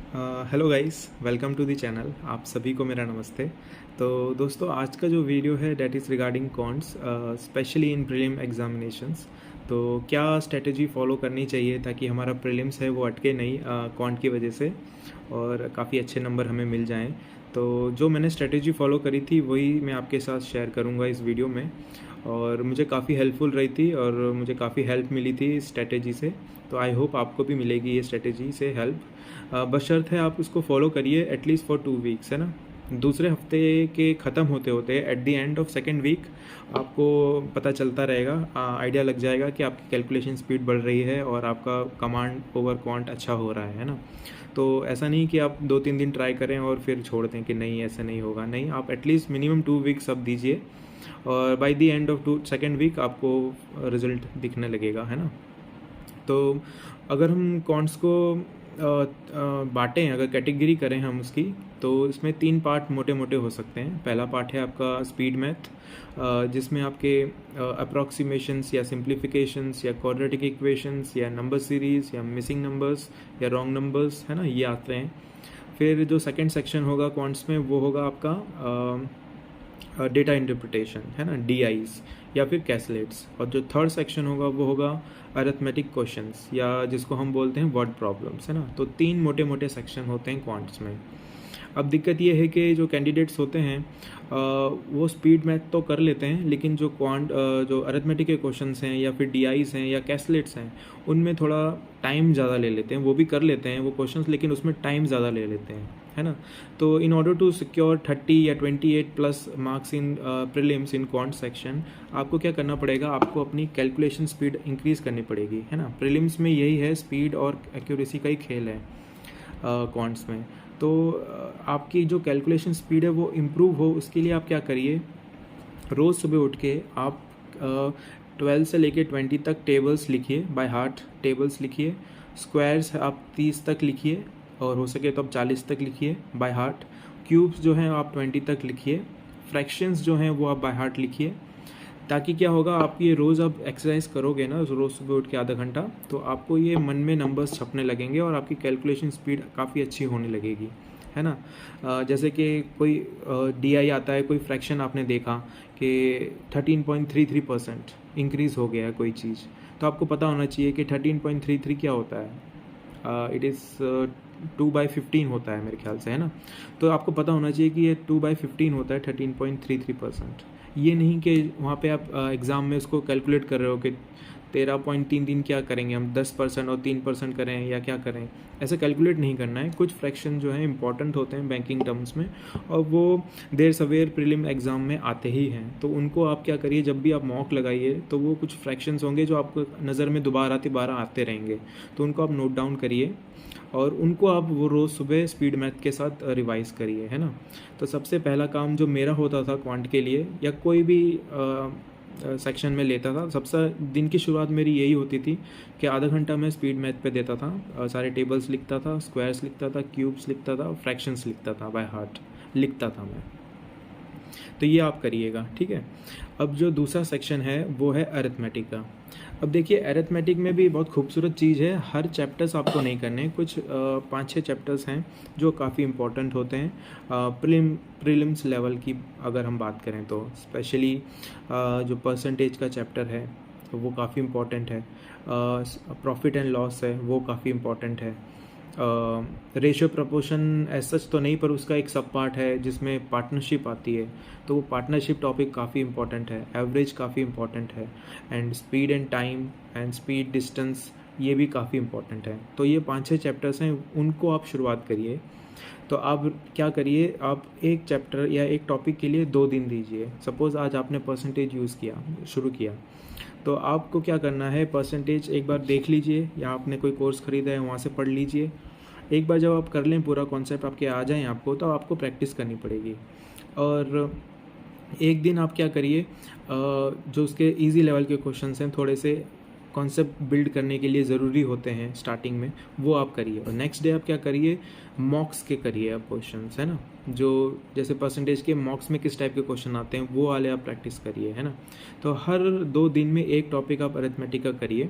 Hello guys, welcome to the channel. आप सभी को मेरा नमस्ते। तो दोस्तों, आज का जो वीडियो है that is regarding counts, specially in prelim examinations. तो क्या स्ट्रेटजी फॉलो करनी चाहिए ताकि हमारा प्रीलिम्स है वो अटके नहीं कॉन्ट की वजह से और काफ़ी अच्छे नंबर हमें मिल जाएं। तो जो मैंने स्ट्रेटजी फॉलो करी थी वही मैं आपके साथ शेयर करूंगा इस वीडियो में, और मुझे काफ़ी हेल्पफुल रही थी और मुझे काफ़ी हेल्प मिली थी इस स्ट्रेटजी से। तो आई होप आपको भी मिलेगी ये स्ट्रेटजी से हेल्प। बशर्त है आप उसको फॉलो करिए एटलीस्ट फॉर 2 वीक्स, है ना। दूसरे हफ्ते के ख़त्म होते होते at the end of second week आपको पता चलता रहेगा, आइडिया लग जाएगा कि आपकी कैलकुलेशन स्पीड बढ़ रही है और आपका कमांड ओवर क्वांट अच्छा हो रहा है ना। तो ऐसा नहीं कि आप 2-3 दिन ट्राई करें और फिर छोड़ दें कि नहीं ऐसा नहीं होगा। नहीं, आप एटलीस्ट मिनिमम 2 वीक्स अब दीजिए और by the end of second week आपको रिजल्ट दिखने लगेगा, है ना। तो अगर हम कॉन्ट्स को बांटें, अगर कैटेगरी करें हम उसकी, तो इसमें 3 पार्ट मोटे मोटे हो सकते हैं। पहला पार्ट है आपका स्पीड मैथ, जिसमें आपके अप्रॉक्सीमेशंस या सिंप्लीफिकेशंस या क्वाड्रेटिक इक्वेशंस या नंबर सीरीज़ या मिसिंग नंबर्स या रॉन्ग नंबर्स, है ना, ये आते हैं। फिर जो सेकंड सेक्शन होगा क्वांट्स में वो होगा आपका डेटा इंटरप्रिटेशन, है ना, डीआईज या फिर कैसलेट्स। और जो थर्ड सेक्शन होगा वो होगा अरिथमेटिक क्वेश्चंस या जिसको हम बोलते हैं वर्ड प्रॉब्लम्स, है ना। तो 3 मोटे मोटे सेक्शन होते हैं क्वांट्स में। अब दिक्कत ये है कि जो कैंडिडेट्स होते हैं वो स्पीड मैथ तो कर लेते हैं, लेकिन जो अरिथमेटिक के क्वेश्चंस हैं या फिर डीआईज हैं या कैसलेट्स हैं उनमें थोड़ा टाइम ज़्यादा ले लेते हैं। वो भी कर लेते हैं वो क्वेश्चंस, लेकिन उसमें टाइम ज़्यादा ले लेते हैं, है ना। तो इन ऑर्डर टू सिक्योर 30 या 28 plus marks in prelims in quant section, आपको क्या करना पड़ेगा, आपको अपनी कैलकुलेशन स्पीड इंक्रीज़ करनी पड़ेगी, है ना। प्रीलिम्स में यही है, स्पीड और एक्यूरेसी का ही खेल है क्वांट्स में। तो आपकी जो कैलकुलेशन स्पीड है वो इम्प्रूव हो, उसके लिए आप क्या करिए, रोज़ सुबह उठ के आप 12 से लेके 20 तक टेबल्स लिखिए, बाय हार्ट टेबल्स लिखिए। स्क्वायर्स आप 30 तक लिखिए और हो सके तो आप 40 तक लिखिए बाय हार्ट। क्यूब्स जो हैं आप 20 तक लिखिए। फ्रैक्शंस जो हैं वो आप बाय हार्ट लिखिए। ताकि क्या होगा, आप ये रोज़ अब एक्सरसाइज करोगे ना, रोज़ सुबह उठ के आधा घंटा, तो आपको ये मन में नंबर्स छपने लगेंगे और आपकी कैलकुलेशन स्पीड काफ़ी अच्छी होने लगेगी, है ना। जैसे कि कोई डीआई आता है, कोई फ्रैक्शन आपने देखा कि 13.33% इंक्रीज़ हो गया है कोई चीज़, तो आपको पता होना चाहिए कि 13.33 क्या होता है। इट इज़ 2/15 होता है मेरे ख्याल से, है ना। तो आपको पता होना चाहिए कि ये 2/15 होता है 13.33%। ये नहीं कि वहाँ पे आप एग्ज़ाम में उसको कैलकुलेट कर रहे हो कि 13.33 क्या करेंगे हम, 10% और 3% करें या क्या करें। ऐसे कैलकुलेट नहीं करना है। कुछ फ्रैक्शन जो हैं इंपॉर्टेंट होते हैं बैंकिंग टर्म्स में, और वो देर सवेर प्रीलिम एग्ज़ाम में आते ही हैं। तो उनको आप क्या करिए, जब भी आप मॉक लगाइए तो वो कुछ फ्रैक्शंस होंगे जो आपको नज़र में दोबारा आते रहेंगे, तो उनको आप नोट डाउन करिए और उनको आप वो रोज़ सुबह स्पीड मैथ के साथ रिवाइज़ करिए, है ना। तो सबसे पहला काम जो मेरा होता था क्वांट के लिए या कोई भी सेक्शन में लेता था, सबसे दिन की शुरुआत मेरी यही होती थी कि आधा घंटा मैं स्पीड मैथ पे देता था। सारे टेबल्स लिखता था, स्क्वायर्स लिखता था, क्यूब्स लिखता था, फ्रैक्शंस लिखता था, बाय हार्ट लिखता था मैं। तो ये आप करिएगा, ठीक है। अब जो दूसरा सेक्शन है वो है अरिथमेटिक का। अब देखिए, अरिथमेटिक में भी बहुत खूबसूरत चीज़ है। हर चैप्टर्स आपको नहीं करने, कुछ 5-6 चैप्टर्स हैं जो काफ़ी इंपॉर्टेंट होते हैं प्रीलिम्स लेवल की। अगर हम बात करें तो स्पेशली जो परसेंटेज का चैप्टर है तो वो काफ़ी इंपॉर्टेंट है। प्रॉफिट एंड लॉस है वो काफ़ी इंपॉर्टेंट है। रेशियो प्रपोर्शन एज सच तो नहीं, पर उसका एक सब पार्ट है जिसमें पार्टनरशिप आती है, तो वो पार्टनरशिप टॉपिक काफ़ी इंपॉर्टेंट है। एवरेज काफ़ी इंपॉर्टेंट है, and speed and time and speed distance ये भी काफ़ी इंपॉर्टेंट है। तो ये 5-6 चैप्टर्स हैं, उनको आप शुरुआत करिए। तो आप क्या करिए, आप एक चैप्टर या एक टॉपिक के लिए 2 दिन दीजिए। सपोज़ आज आपने परसेंटेज यूज़ किया, शुरू किया, तो आपको क्या करना है, परसेंटेज एक बार देख लीजिए या आपने कोई कोर्स ख़रीदा है वहाँ से पढ़ लीजिए। एक बार जब आप कर लें, पूरा कॉन्सेप्ट आपके आ जाएँ आपको, तो आपको प्रैक्टिस करनी पड़ेगी। और एक दिन आप क्या करिए, जो उसके इजी लेवल के क्वेश्चंस हैं थोड़े से कॉन्सेप्ट बिल्ड करने के लिए ज़रूरी होते हैं स्टार्टिंग में, वो आप करिए। और नेक्स्ट डे आप क्या करिए, मॉक्स के करिए आप क्वेश्चंस, है ना, जो जैसे परसेंटेज के मॉक्स में किस टाइप के क्वेश्चन आते हैं वो वाले आप प्रैक्टिस करिए, है ना। तो हर 2 दिन में एक टॉपिक आप अरिथमेटिक का करिए,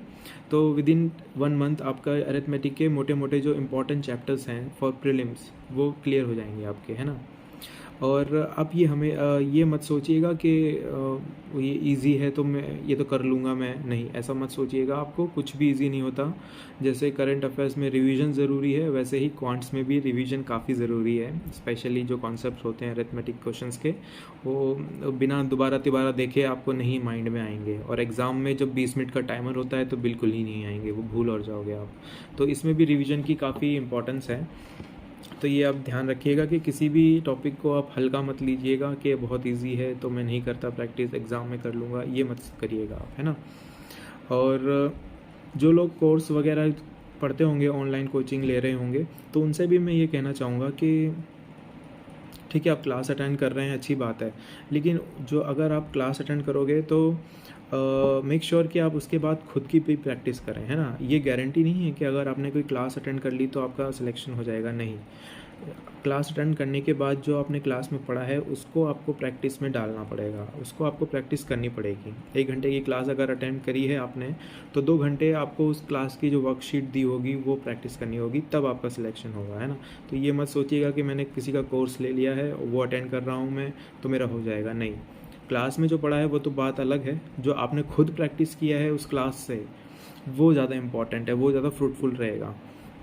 तो विद इन 1 मंथ आपका अरिथमेटिक के मोटे मोटे जो इंपॉर्टेंट चैप्टर्स हैं फॉर प्रीलिम्स वो क्लियर हो जाएंगे आपके, है ना। और आप ये हमें ये मत सोचिएगा कि ये इजी है तो मैं ये तो कर लूँगा, मैं नहीं, ऐसा मत सोचिएगा। आपको कुछ भी इजी नहीं होता। जैसे करंट अफेयर्स में रिवीजन ज़रूरी है, वैसे ही क्वांट्स में भी रिवीजन काफ़ी ज़रूरी है। स्पेशली जो कॉन्सेप्ट्स होते हैं अरिथमेटिक क्वेश्चंस के, वो बिना दोबारा तिबारा देखे आपको नहीं माइंड में आएंगे। और एग्ज़ाम में जब 20 मिनट का टाइमर होता है तो बिल्कुल ही नहीं आएंगे, वो भूल और जाओगे आप। तो इसमें भी रिविज़न की काफ़ी इंपॉर्टेंस है। तो ये आप ध्यान रखिएगा कि किसी भी टॉपिक को आप हल्का मत लीजिएगा कि बहुत इजी है तो मैं नहीं करता प्रैक्टिस, एग्ज़ाम में कर लूँगा, ये मत करिएगा आप, है ना। और जो लोग कोर्स वगैरह पढ़ते होंगे, ऑनलाइन कोचिंग ले रहे होंगे, तो उनसे भी मैं ये कहना चाहूँगा कि ठीक है, आप क्लास अटेंड कर रहे हैं, अच्छी बात है, लेकिन जो अगर आप क्लास अटेंड करोगे तो मेक श्योर कि आप उसके बाद खुद की भी प्रैक्टिस करें, है ना। ये गारंटी नहीं है कि अगर आपने कोई क्लास अटेंड कर ली तो आपका सिलेक्शन हो जाएगा, नहीं। क्लास अटेंड करने के बाद जो आपने क्लास में पढ़ा है उसको आपको प्रैक्टिस में डालना पड़ेगा, उसको आपको प्रैक्टिस करनी पड़ेगी। 1 घंटे की क्लास अगर अटेंड करी है आपने, तो 2 घंटे आपको उस क्लास की जो वर्कशीट दी होगी वो प्रैक्टिस करनी होगी, तब आपका सिलेक्शन होगा, है ना। तो ये मत सोचिएगा कि मैंने किसी का कोर्स ले लिया है, वो अटेंड कर रहा हूँ मैं तो मेरा हो जाएगा, नहीं। क्लास में जो पढ़ा है वो तो बात अलग है, जो आपने खुद प्रैक्टिस किया है उस क्लास से, वो ज़्यादा इम्पॉर्टेंट है, वो ज़्यादा फ्रूटफुल रहेगा।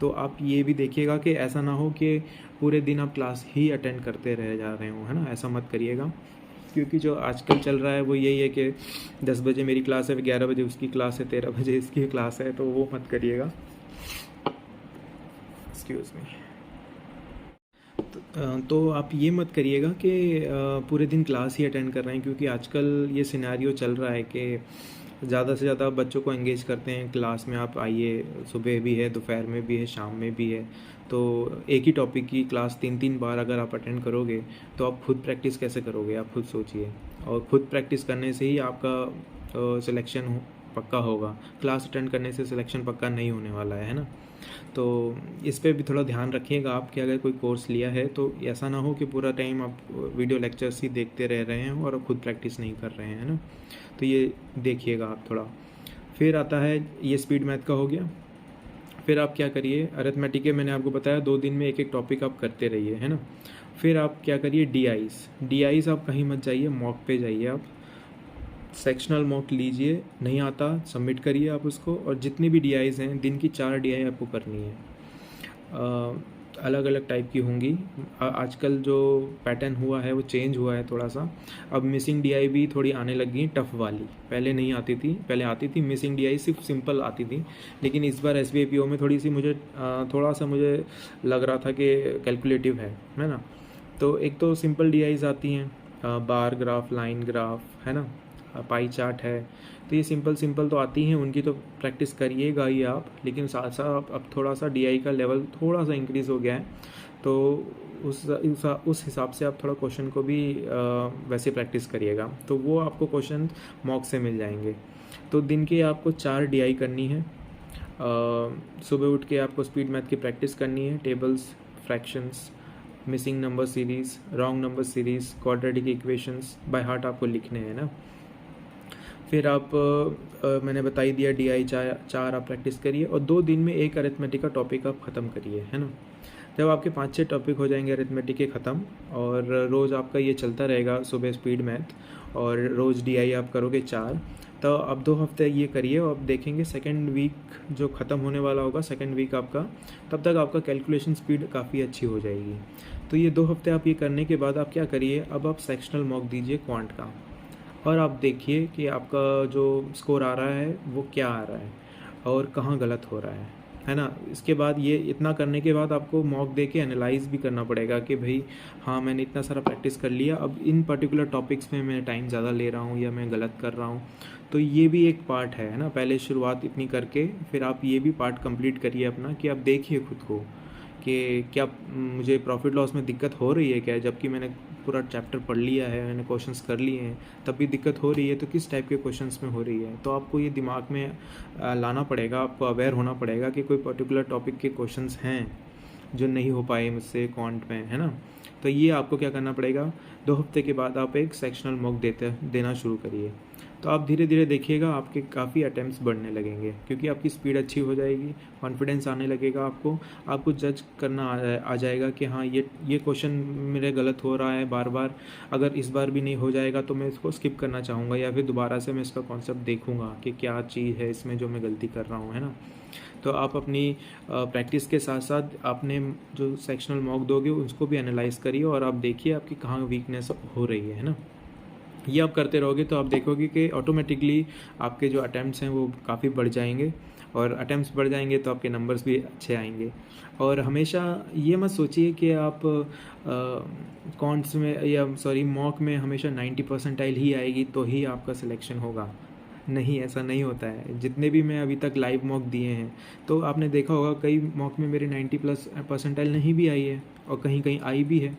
तो आप ये भी देखिएगा कि ऐसा ना हो कि पूरे दिन आप क्लास ही अटेंड करते रह जा रहे हो, है ना, ऐसा मत करिएगा। क्योंकि जो आजकल चल रहा है वो यही है कि 10 बजे मेरी क्लास है, 11 बजे उसकी क्लास है, 13 बजे इसकी क्लास है, तो वो मत करिएगा। Excuse me. तो आप ये मत करिएगा कि पूरे दिन क्लास ही अटेंड कर रहे हैं, क्योंकि आजकल ये सिनेरियो चल रहा है कि ज़्यादा से ज़्यादा बच्चों को एंगेज करते हैं क्लास में। आप आइए, सुबह भी है, दोपहर में भी है, शाम में भी है, तो एक ही टॉपिक की क्लास 3-3 बार अगर आप अटेंड करोगे तो आप खुद प्रैक्टिस कैसे करोगे, आप खुद सोचिए। और खुद प्रैक्टिस करने से ही आपका सिलेक्शन पक्का होगा, क्लास अटेंड करने से सिलेक्शन पक्का नहीं होने वाला है ना। तो इस पे भी थोड़ा ध्यान रखिएगा आप कि अगर कोई कोर्स लिया है तो ऐसा ना हो कि पूरा टाइम आप वीडियो लेक्चर्स ही देखते रह रहे हैं और खुद प्रैक्टिस नहीं कर रहे हैं, है ना। तो ये देखिएगा आप थोड़ा। फिर आता है, ये स्पीड मैथ का हो गया। फिर आप क्या करिए, अरिथमेटिक के मैंने आपको बताया 2 दिन में एक टॉपिक आप करते रहिए, है ना। फिर आप क्या करिए, डी आईज़ आप कहीं मत जाइए, मॉक पे जाइए आप, सेक्शनल मॉक लीजिए, नहीं आता सबमिट करिए आप उसको। और जितनी भी डीआईज़ हैं, दिन की 4 डीआई आपको करनी है, अलग अलग टाइप की होंगी। आजकल जो पैटर्न हुआ है वो चेंज हुआ है थोड़ा सा, अब मिसिंग डीआई भी थोड़ी आने लगी टफ़ वाली, पहले नहीं आती थी। पहले आती थी मिसिंग डीआई, सिर्फ सिंपल आती थी, लेकिन इस बार एसबीआई पीओ में थोड़ा सा मुझे लग रहा था कि कैलकुलेटिव है ना। तो एक तो सिंपल डीआईज़ आती हैं, बार ग्राफ, लाइन ग्राफ, है ना, पाई चार्ट है, तो ये सिंपल तो आती हैं, उनकी तो प्रैक्टिस करिएगा ही आप। लेकिन साथ साथ अब थोड़ा सा डीआई का लेवल थोड़ा सा इंक्रीज़ हो गया है, तो उस हिसाब से आप थोड़ा क्वेश्चन को भी वैसे प्रैक्टिस करिएगा, तो वो आपको क्वेश्चन मॉक से मिल जाएंगे। तो दिन के आपको 4 डीआई करनी है। सुबह उठ के आपको स्पीड मैथ की प्रैक्टिस करनी है, tables, fractions, missing number series, wrong number series, quadratic equations by heart आपको लिखने हैं ना। फिर आप मैंने बता ही दिया, डीआई 4 आप प्रैक्टिस करिए, और 2 दिन में एक अरिथमेटिक का टॉपिक आप ख़त्म करिए, है ना। जब आपके 5-6 टॉपिक हो जाएंगे अरिथमेटिक के ख़त्म, और रोज़ आपका ये चलता रहेगा, सुबह स्पीड मैथ और रोज़ डीआई आप करोगे 4, तो अब 2 हफ्ते ये करिए, और अब देखेंगे सेकेंड वीक जो ख़त्म होने वाला होगा, सेकेंड वीक आपका, तब तक आपका कैलकुलेशन स्पीड काफ़ी अच्छी हो जाएगी। तो ये 2 हफ्ते आप ये करने के बाद आप क्या करिए, अब आप सेक्शनल मॉक दीजिए क्वांट का, और आप देखिए कि आपका जो स्कोर आ रहा है वो क्या आ रहा है और कहाँ गलत हो रहा है ना। इसके बाद ये इतना करने के बाद आपको मॉक दे के एनालाइज़ भी करना पड़ेगा कि भाई हाँ, मैंने इतना सारा प्रैक्टिस कर लिया, अब इन पर्टिकुलर टॉपिक्स में मैं टाइम ज़्यादा ले रहा हूँ या मैं गलत कर रहा हूँ। तो ये भी एक पार्ट है ना, पहले शुरुआत इतनी करके फिर आप ये भी पार्ट कंप्लीट करिए अपना, कि आप देखिए खुद को कि क्या मुझे प्रॉफिट लॉस में दिक्कत हो रही है क्या, जबकि मैंने पूरा चैप्टर पढ़ लिया है, मैंने क्वेश्चंस कर लिए हैं, तब भी दिक्कत हो रही है, तो किस टाइप के क्वेश्चंस में हो रही है। तो आपको ये दिमाग में लाना पड़ेगा, आपको अवेयर होना पड़ेगा कि कोई पर्टिकुलर टॉपिक के क्वेश्चंस हैं जो नहीं हो पाए मुझसे क्वांट में, है ना। तो ये आपको क्या करना पड़ेगा, 2 हफ्ते के बाद आप एक सेक्शनल मॉक देना शुरू करिए। तो आप धीरे धीरे देखिएगा आपके काफ़ी अटैम्प्ट्स बढ़ने लगेंगे, क्योंकि आपकी स्पीड अच्छी हो जाएगी, कॉन्फिडेंस आने लगेगा आपको जज करना आ जाएगा कि हाँ ये क्वेश्चन मेरे गलत हो रहा है बार बार, अगर इस बार भी नहीं हो जाएगा तो मैं इसको स्किप करना चाहूँगा, या फिर दोबारा से मैं इसका कॉन्सेप्ट देखूँगा कि क्या चीज़ है इसमें जो मैं गलती कर रहा हूँ, है ना। तो आप अपनी प्रैक्टिस के साथ साथ आपने जो सेक्शनल मॉक दोगे उसको भी एनालाइज करिए, और आप देखिए आपकी कहाँ वीकनेस हो रही है ना। ये आप करते रहोगे तो आप देखोगे कि ऑटोमेटिकली आपके जो अटैम्प्ट्स हैं वो काफ़ी बढ़ जाएंगे, और अटैम्प्ट्स बढ़ जाएंगे तो आपके नंबर्स भी अच्छे आएंगे। और हमेशा ये मत सोचिए कि आप कॉन्ट्स में या सॉरी मॉक में हमेशा 90 परसेंटाइल ही आएगी तो ही आपका सिलेक्शन होगा। नहीं, ऐसा नहीं होता है। जितने भी मैं अभी तक लाइव मॉक दिए हैं तो आपने देखा होगा कई मॉक में मेरे 90+ परसेंटाइल नहीं भी आई है, और कहीं कहीं आई भी है।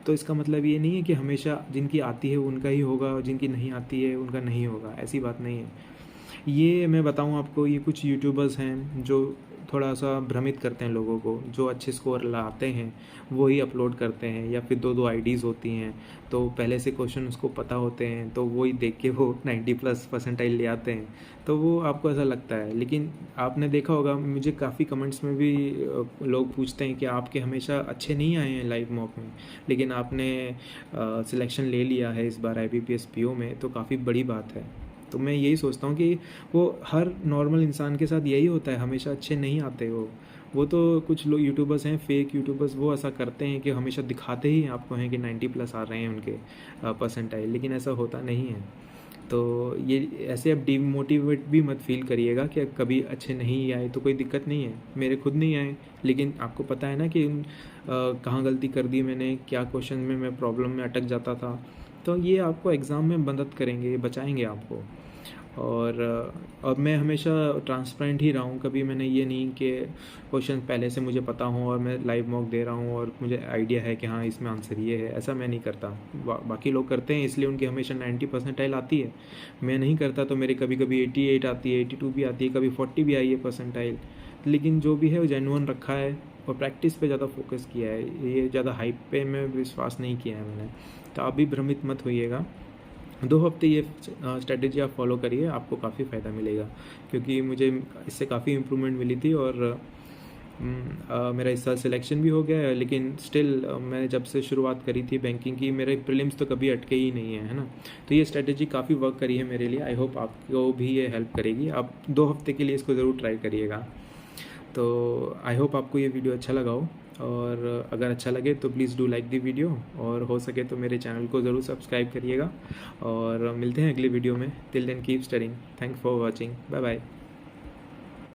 तो इसका मतलब ये नहीं है कि हमेशा जिनकी आती है उनका ही होगा और जिनकी नहीं आती है उनका नहीं होगा, ऐसी बात नहीं है। ये मैं बताऊं आपको, ये कुछ यूट्यूबर्स हैं जो थोड़ा सा भ्रमित करते हैं लोगों को, जो अच्छे स्कोर लाते हैं वो ही अपलोड करते हैं, या फिर 2-2 आईडीज़ होती हैं तो पहले से क्वेश्चन उसको पता होते हैं तो वो ही देख के वो 90+ परसेंटाइल ले आते हैं, तो वो आपको ऐसा लगता है। लेकिन आपने देखा होगा, मुझे काफ़ी कमेंट्स में भी लोग पूछते हैं कि आपके हमेशा अच्छे नहीं आए हैं लाइव मॉक में, लेकिन आपने सिलेक्शन ले लिया है इस बार IBPS PO में, तो काफ़ी बड़ी बात है। तो मैं यही सोचता हूँ कि वो हर नॉर्मल इंसान के साथ यही होता है, हमेशा अच्छे नहीं आते वो तो कुछ लोग यूट्यूबर्स हैं, फेक यूट्यूबर्स, वो ऐसा करते हैं कि हमेशा दिखाते ही आपको हैं कि 90+ आ रहे हैं उनके परसेंटाइल, लेकिन ऐसा होता नहीं है। तो ये ऐसे आप डीमोटिवेट भी मत फील करिएगा कि कभी अच्छे नहीं आए तो कोई दिक्कत नहीं है। मेरे खुद नहीं आए, लेकिन आपको पता है ना कि कहाँ गलती कर दी मैंने, क्या क्वेश्चन में मैं प्रॉब्लम में अटक जाता था। तो ये आपको एग्ज़ाम में मदद करेंगे, बचाएंगे आपको। और मैं हमेशा ट्रांसपेरेंट ही रहा हूँ, कभी मैंने ये नहीं कि क्वेश्चन पहले से मुझे पता हो और मैं लाइव मॉक दे रहा हूँ और मुझे आइडिया है कि हाँ इसमें आंसर ये है, ऐसा मैं नहीं करता। बाकी लोग करते हैं इसलिए उनकी हमेशा 90 परसेंटाइल आती है, मैं नहीं करता तो मेरी कभी कभी 88 आती है, 82 भी आती है, कभी 40 भी आई है परसेंटाइल। लेकिन जो भी है वो जेन्युइन रखा है और प्रैक्टिस पे ज़्यादा फोकस किया है, ये ज़्यादा हाइप पे मैं विश्वास नहीं किया है मैंने। तो आप भी भ्रमित मत होइएगा, 2 हफ्ते ये स्ट्रेटेजी आप फॉलो करिए, आपको काफ़ी फ़ायदा मिलेगा, क्योंकि मुझे इससे काफ़ी इम्प्रूवमेंट मिली थी। और मेरा इस साल सिलेक्शन भी हो गया है, लेकिन स्टिल मैंने जब से शुरुआत करी थी बैंकिंग की, मेरे प्रीलिम्स तो कभी अटके ही नहीं है ना। तो ये स्ट्रेटेजी काफ़ी वर्क करी है मेरे लिए, आई होप आपको भी ये हेल्प करेगी। आप 2 हफ्ते के लिए इसको ज़रूर ट्राई करिएगा। तो आई होप आपको ये वीडियो अच्छा लगा हो, और अगर अच्छा लगे तो please do like the video, और हो सके तो मेरे चैनल को ज़रूर सब्सक्राइब करिएगा। और मिलते हैं अगले वीडियो में। Till then keep studying. Thanks for watching. Bye bye.